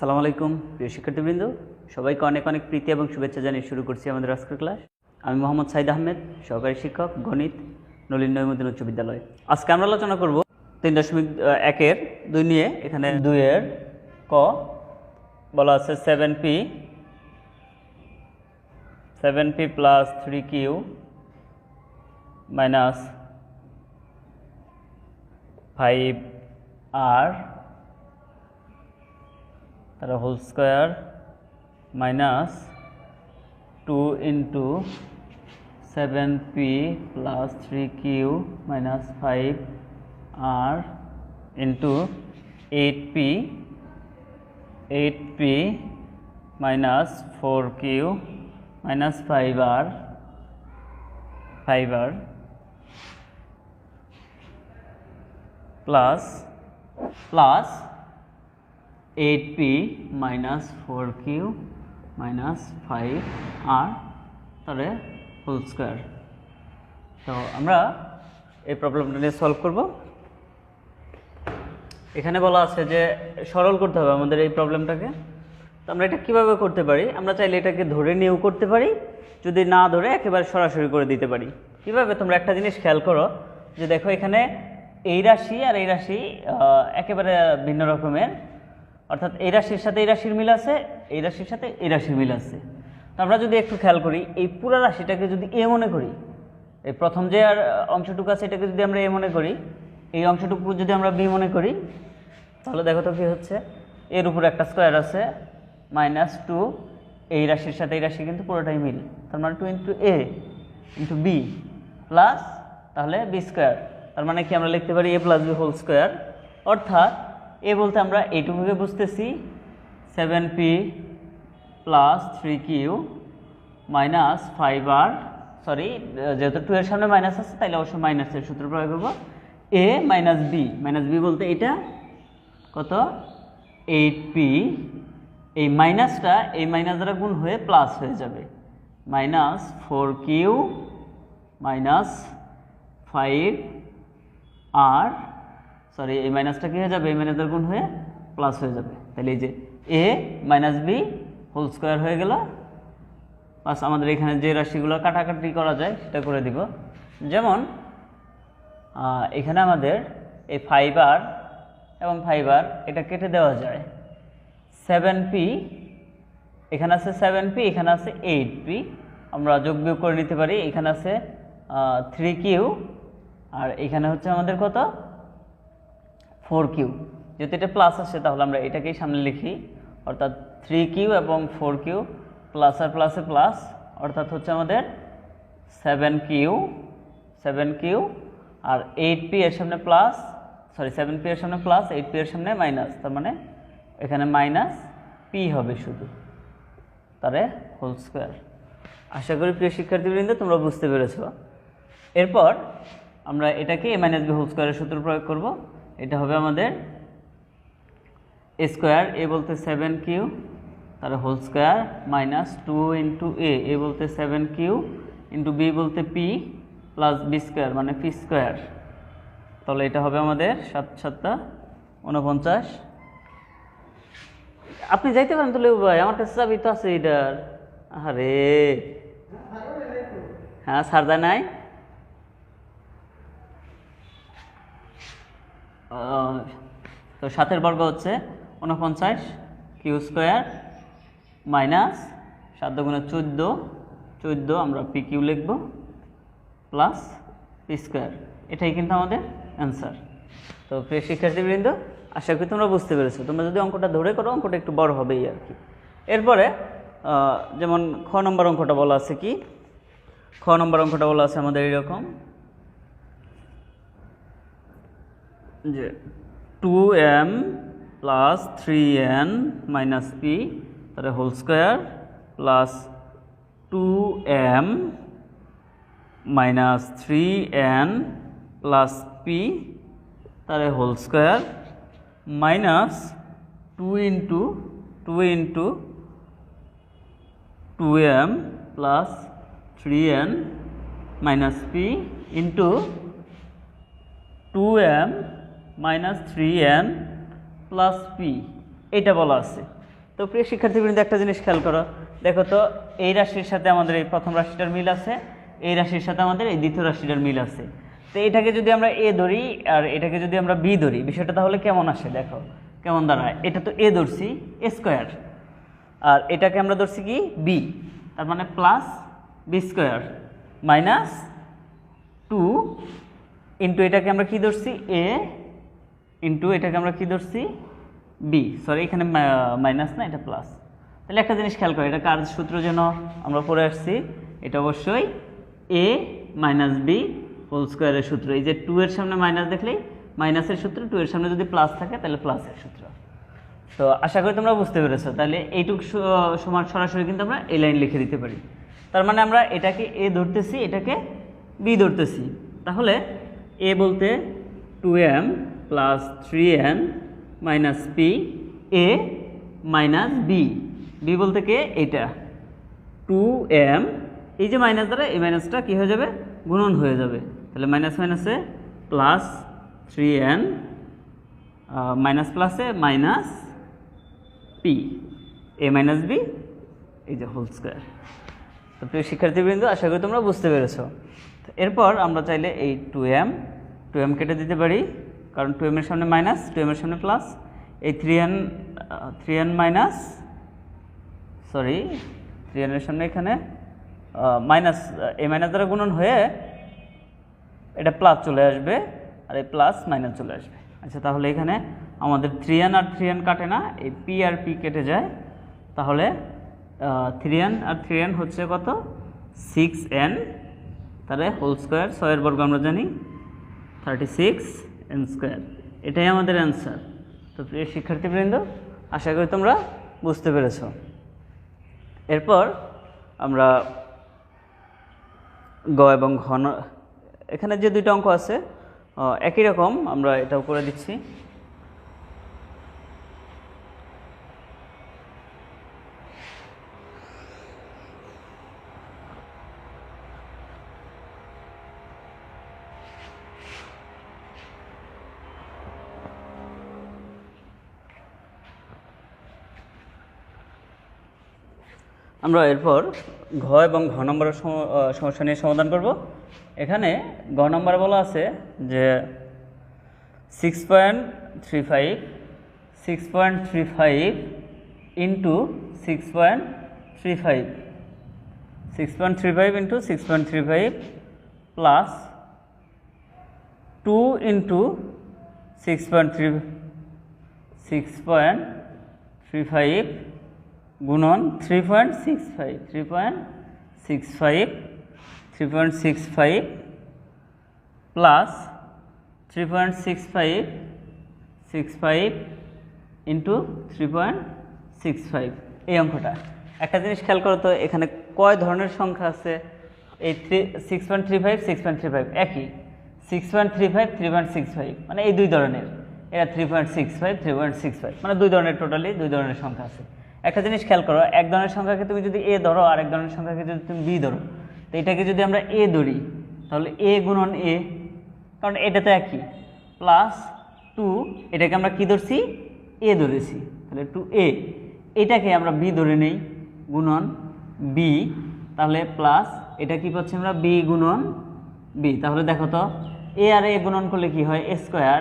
আসসালামু আলাইকুম প্রিয় শিক্ষার্থীবৃন্দ, সবাইকে অনেক অনেক প্রীতি এবং শুভেচ্ছা জানিয়ে শুরু করছি আমাদের আজকের ক্লাস। আমি মোহাম্মদ সাইদ আহমেদ, সহকারী শিক্ষক, গণিত, নলিন নঈমুদ্দিন উচ্চ বিদ্যালয়। আজকে আমরা আলোচনা করব 3.1-এর 2 নিয়ে। এখানে 2-এর ক বলা আছে 7p plus 3q minus 5r তার whole square minus 2 into 7p plus 3q minus 5r into 8p minus 4q minus 5r plus 8p minus 4q minus 5r তাহলে হোল স্কোয়ার। তো আমরা এই প্রবলেমটা নিয়ে সলভ করব। এখানে বলা আছে যে সরল করতে হবে আমাদের এই প্রবলেমটাকে। তো আমরা এটা কিভাবে করতে পারি? আমরা চাইলে এটাকে ধরে নিয়েও করতে পারি, যদি না ধরে একেবারে সরাসরি করে দিতে পারি। কিভাবে? তোমরা একটা জিনিস খেয়াল করো যে দেখো এখানে এই রাশি আর এই রাশি একেবারে ভিন্ন রকমের, অর্থাৎ এই রাশির সাথে এই রাশির মিল আছে, এই রাশির সাথে এই রাশির মিল আছে। তো আমরা যদি একটু খেয়াল করি, এই পুরো রাশিটাকে যদি এ মনে করি, এই প্রথম যে আর অংশটুকু আছে এটাকে যদি আমরা এ মনে করি, এই অংশটুকু যদি আমরা বি মনে করি, তাহলে দেখো তো কী হচ্ছে, এর উপর একটা স্কোয়ার আছে মাইনাস 2, এই রাশির সাথে এই রাশি কিন্তু পুরোটাই মিল, তার মানে 2 ইন্টু এ ইন্টু বি প্লাস তাহলে বি স্কোয়ার। তার মানে কি আমরা লিখতে পারি এ প্লাস বি হোল স্কোয়ার। অর্থাৎ এ বলতে আমরা এইটুকুকে বুঝতেছি 7p plus 3q minus 5r, sorry যেহেতু 2 এর সামনে মাইনাস আছে তাইলে অবশ্যই মাইনাসের সূত্র প্রয়োগ করব। a মাইনাস বি বলতে এটা কত 8p, এই মাইনাসটা এই মাইনাস দ্বারা গুণ হয়ে প্লাস হয়ে যাবে, minus 4q minus 5r, sorry এই মাইনাসটা কী হয়ে যাবে, এই মাইনাসের গুণ হয়ে প্লাস হয়ে যাবে। তাহলে এই যে a minus b whole square হয়ে গেল। প্লাস আমাদের এখানে যে রাশিগুলো কাটাকাটি করা যায় সেটা করে দিব। যেমন এখানে আমাদের এই 5r এবং 5r এটা কেটে দেওয়া যায়। 7p এখানে আছে 7p, এখানে আছে 8p, আমরা যোগ বিয়োগ করে নিতে পারি। এখানে আছে 3q আর এখানে হচ্ছে আমাদের কত 4q। যেহেতু এটা প্লাস আসছে তাহলে আমরা এটাকেই সামনে লিখি, অর্থাৎ 3q এবং 4q প্লাস আর প্লাসে প্লাস, অর্থাৎ হচ্ছে আমাদের 7q আর 8p এর সামনে প্লাস, সরি 7p এর সামনে প্লাস, 8p এর সামনে মাইনাস, তার মানে এখানে মাইনাস p হবে শুধু, তারে হোল স্কোয়ার। আশা করি প্রিয় শিক্ষার্থীবৃন্দ তোমরা বুঝতে পেরেছ। এরপর আমরা এটাকে a মাইনাস বি হোল স্কোয়ারের সূত্র প্রয়োগ করব। এটা হবে আমাদের এ স্কোয়ার, এ বলতে 7q তার হোল স্কোয়ার মাইনাস 2 ইন্টু এ বলতে 7q ইন্টু বি বলতে p প্লাস বি স্কোয়ার মানে পি স্কোয়ার। তাহলে এটা হবে আমাদের 7×7 49। আপনি যাইতে পারেন তো লেবু ভাই, আমার কাছে চাবি তো আছে এটার। আরে হ্যাঁ ছাড় দেয় নাই। তো 7-এর বর্গ হচ্ছে 49 কিউ স্কোয়ার মাইনাস 7 × 14 আমরা পি কিউ লিখব প্লাস পি স্কোয়ার। এটাই কিন্তু আমাদের অ্যান্সার। তো প্রিয় শিক্ষার্থীবৃন্দ আশা করি তোমরা বুঝতে পেরেছো। তোমরা যদি অঙ্কটা ধরে করো অঙ্কটা একটু বড় হবেই আর কি। এরপরে যেমন খ নম্বর অঙ্কটা বলা আছে কি, খ নম্বর অঙ্কটা বলা আছে আমাদের এইরকম যে 2m plus 3n minus P তাহলে whole square plus 2m minus 3n plus P তাহলে whole square minus 2 into 2m plus 3n minus P into 2m minus 3n plus P, এটা বলা আছে। তো প্রিয় শিক্ষার্থীবৃন্দ, একটা জিনিস খেয়াল করো, দেখো তো এই রাশির সাথে আমাদের এই প্রথম রাশিটার মিল আছে, এই রাশির সাথে আমাদের এই দ্বিতীয় রাশিটার মিল আছে। তো এটাকে যদি আমরা এ ধরি আর এটাকে যদি আমরা বি ধরি, বিষয়টা তাহলে কেমন আসে দেখো, কেমন দাঁড়ায়। এটা তো এ ধরছি এ স্কোয়ার, আর এটাকে আমরা ধরছি কি বি, তার মানে plus b square minus 2 into এটাকে আমরা কি ধরছি এ ইন্টু এটাকে আমরা কি ধরছি বি, সরি এখানে মাইনাস না, এটা প্লাস। তাহলে একটা জিনিস খেয়াল করো, এটা কার সূত্র যেন আমরা পড়ে আসছি, এটা অবশ্যই এ মাইনাস বি হোল স্কোয়ারের সূত্র। এই যে 2 এর সামনে মাইনাস দেখলেই মাইনাসের সূত্র, 2 এর সামনে যদি প্লাস থাকে তাহলে প্লাসের সূত্র। তো আশা করি তোমরা বুঝতে পেরেছো। তাহলে এইটুকু সমান সরাসরি কিন্তু আমরা এই লাইন লিখে দিতে পারি। তার মানে আমরা এটাকে এ ধরতেছি, এটাকে বি ধরতেছি। তাহলে এ বলতে 2m plus 3n minus p a minus b, b বলতে কে এটা 2m, এই যে মাইনাস দ্বারা এই মাইনাসটা কী হয়ে যাবে, গুণন হয়ে যাবে। তাহলে মাইনাস মাইনাসে প্লাস 3n মাইনাস প্লাসে minus p a minus b, এই যে হোল স্কোয়ার। তো প্রিয় শিক্ষার্থীবৃন্দ, আশা করি তোমরা বুঝতে পেরেছো। এরপর আমরা চাইলে এই 2m কেটে দিতে পারি, কারণ 2m এর সামনে মাইনাস, 2m এর সামনে প্লাস, এই 3n মাইনাস, সরি 3n এর সামনে এখানে মাইনাস, এই মাইনাস দ্বারা গুণন হয়ে এটা প্লাস চলে আসবে, আর এই প্লাস মাইনাস চলে আসবে। আচ্ছা, তাহলে এখানে আমাদের 3n আর 3n কাটে না, এই p আর p কেটে যায়। তাহলে 3n আর 3n হচ্ছে কত, 6n, তাহলে হোল স্কোয়ার, 6 এর বর্গ আমরা জানি 36n স্কোয়ার, এটাই আমাদের অ্যান্সার। তো প্রিয় শিক্ষার্থীবৃন্দ, আশা করি তোমরা বুঝতে পেরেছো। এরপর আমরা গ এবং ঘ, এখানে যে দুইটা অঙ্ক আছে একই রকম, আমরা এটাও করে দিচ্ছি। আমরা এরপর ঘ এবং ঘ নম্বরের সমস্যা নিয়ে সমাধান করব। এখানে ঘ নম্বর বলা আছে যে 6.35 ইন্টু 6.35 ইন্টু 6.35 প্লাস 2 ইন্টু 6.35 গুণন 3.65 প্লাস 3.65 ইন্টু 3.65, এই অঙ্কটা। একটা জিনিস খেয়াল করো তো, এখানে কয় ধরনের সংখ্যা আছে। এই 6.35 একই, 6.35 মানে এই দুই ধরনের, এরা 3.65 মানে দুই ধরনের, টোটালি দুই ধরনের সংখ্যা আছে। একটা জিনিস খেয়াল করো, এক ধরনের সংখ্যাকে তুমি যদি এ ধরো আর এক ধরনের সংখ্যাকে যদি তুমি বি ধরো, তো এটাকে যদি আমরা এ ধরি তাহলে এ গুণন এ, কারণ এটা তো একই, প্লাস 2, এটাকে আমরা কি ধরছি এ ধরেছি, তাহলে 2a, এটাকে আমরা বি ধরে নেই গুণন বি, তাহলে প্লাস এটা কি পাচ্ছি আমরা বি গুণন বি। তাহলে দেখো তো এ আর এ গুণন করলে কি হয়, এ স্কোয়ার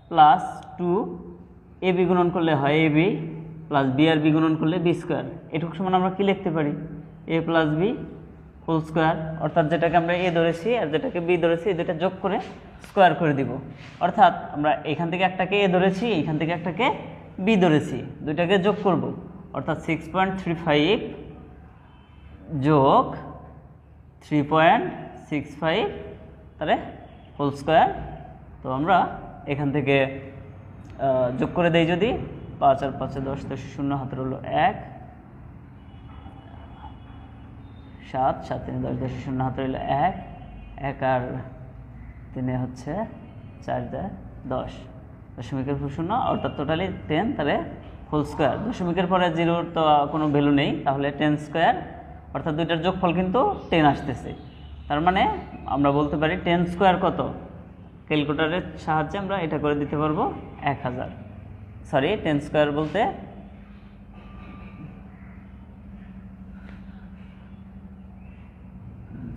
প্লাস 2 এ বি গুণন করলে হয় A B, plus B R B গুণন করলে বি স্কোয়ার। এটুকু সমান আমরা কি লিখতে পারি, এ প্লাস বি হোল স্কোয়ার, অর্থাৎ যেটাকে আমরা এ ধরেছি আর যেটাকে বি ধরেছি এই দুটা যোগ করে স্কোয়ার করে দিব। অর্থাৎ আমরা এখান থেকে একটাকে এ ধরেছি, এখান থেকে একটাকে বি ধরেছি, দুইটাকে যোগ করব, অর্থাৎ 6.35 যোগ 3.65 তাহলে হোল স্কোয়ার। তো আমরা এখান থেকে যোগ করে দেই, যদি 5 আর 5 10, 10 0 হাতের হলো 1, 7 7 3 10, 10 0 হাতের হলো 1, 1 আর 3 হচ্ছে 4 10, দশমিকের পর 0, অর্থাৎ টোটালি 10, তাহলে হোল স্কোয়ার। দশমিকের পরে 0 তো কোনো ভ্যালু নেই, তাহলে 10 স্কোয়ার, অর্থাৎ দুইটার যোগফল কিন্তু 10 আসতেছে। তার মানে আমরা বলতে পারি 10 স্কোয়ার কত, ক্যালকুলেটরের সাহায্যে আমরা এটা করে দিতে পারবো 1000, সরি 10 স্কোয়ার বলতে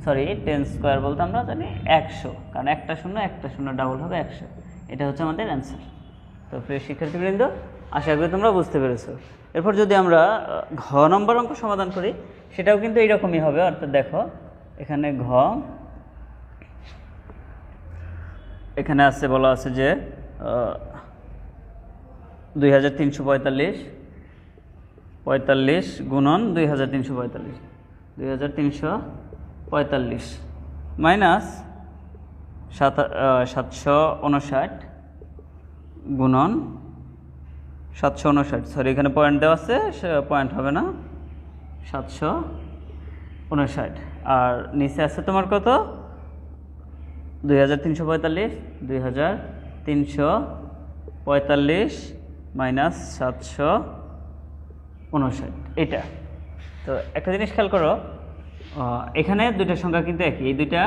সরি 10 স্কোয়ার বলতে আমরা জানি 100, কারণ একটা শূন্য ডাবল হবে 100। এটা হচ্ছে আমাদের অ্যান্সার। তো প্রিয় শিক্ষার্থীবৃন্দ, আশা করি তোমরা বুঝতে পেরেছো। এরপর যদি আমরা ঘ নম্বর অঙ্ক সমাধান করি, সেটাও কিন্তু এইরকমই হবে। অর্থাৎ দেখো এখানে ঘ, এখানে আছে বলা আছে যে 2345 গুণন 2345 মাইনাস 759 গুণন 759, সরি এখানে পয়েন্ট দেওয়া আছে, পয়েন্ট হবে না, 759। আর নিচে আছে তোমার কত, 2345 মাইনাস 759, এটা। তো একটা জিনিস খেয়াল করো, এখানে দুইটা সংখ্যা কিন্তু একই, এই দুইটা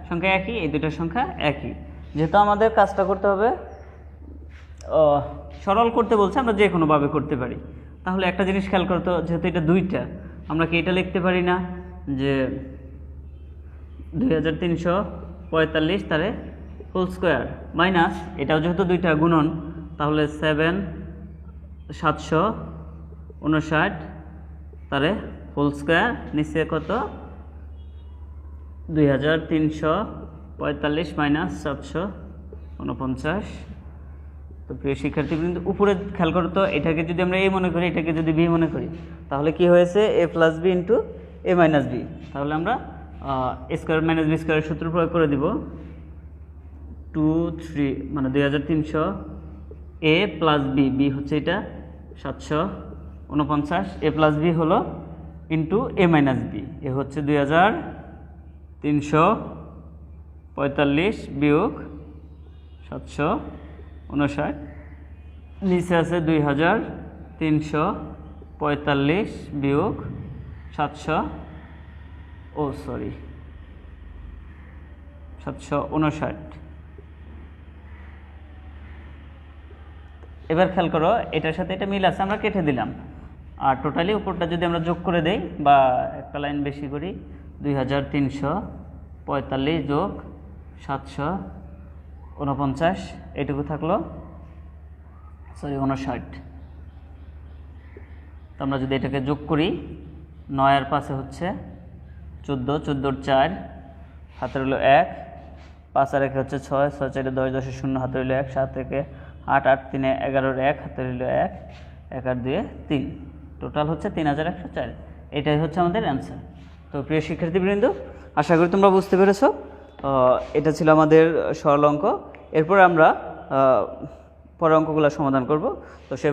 সংখ্যা একই, এই দুইটা সংখ্যা একই। যেহেতু আমাদের কাজটা করতে হবে, সরল করতে বলছে, আমরা যে কোনোভাবে করতে পারি। তাহলে একটা জিনিস খেয়াল করতো, যেহেতু এটা দুইটা, আমরা কি এটা লিখতে পারি না যে 2345 তারে হোল স্কোয়ার মাইনাস, এটাও যেহেতু দুইটা গুণন, তাহলে 759 তারে হোল স্কোয়ার, নিচে কত 2345 মাইনাস 749। তো প্রিয় শিক্ষার্থীবৃন্দ, উপরে খেয়াল করো তো, এটাকে যদি আমরা এ মনে করি, এটাকে যদি বি মনে করি, তাহলে কি হয়েছে এ প্লাস বি ইন্টু এ মাইনাস বি। তাহলে আমরা এ স্কোয়ার মাইনাস বি স্কোয়ারের সূত্র প্রয়োগ করে দিব, 2 3 মানে 2300 এ প্লাস বি, বি হচ্ছে এটা 749, এ প্লাস বি হলো ইন্টু এ মাইনাস বি, এ হচ্ছে 2345 বিয়োগ 759, নিচে আছে 2345 বিয়োগ 759। এবার খেয়াল করো, এটার সাথে এটা মিল আছে, আমরা কেটে দিলাম। আর টোটালি উপরটা যদি আমরা যোগ করে দেই বা একটা লাইন বেশি করি, 2345 যোগ 749, এইটুকু থাকলো, সরি 59। তো আমরা যদি এটাকে যোগ করি, 9 আর 5 হচ্ছে 14, 14 4 হাতে রইল 1, 5 আর 1 হচ্ছে 6, 6 4 10, 10 0 হাতে রইল 1, 7 থেকে 8, 8 3 11 1 হাতে রইল 1, 1 আর 2 3, টোটাল হচ্ছে 3104। এটাই হচ্ছে আমাদের অ্যান্সার। তো প্রিয় শিক্ষার্থীবৃন্দ, আশা করি তোমরা বুঝতে পেরেছো। এটা ছিল আমাদের সরল অঙ্ক। এরপর আমরা পরের অঙ্কগুলো সমাধান করব। তো সে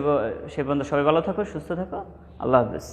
পর্যন্ত সবাই ভালো থাকো, সুস্থ থাকো, আল্লাহ হাফেজ।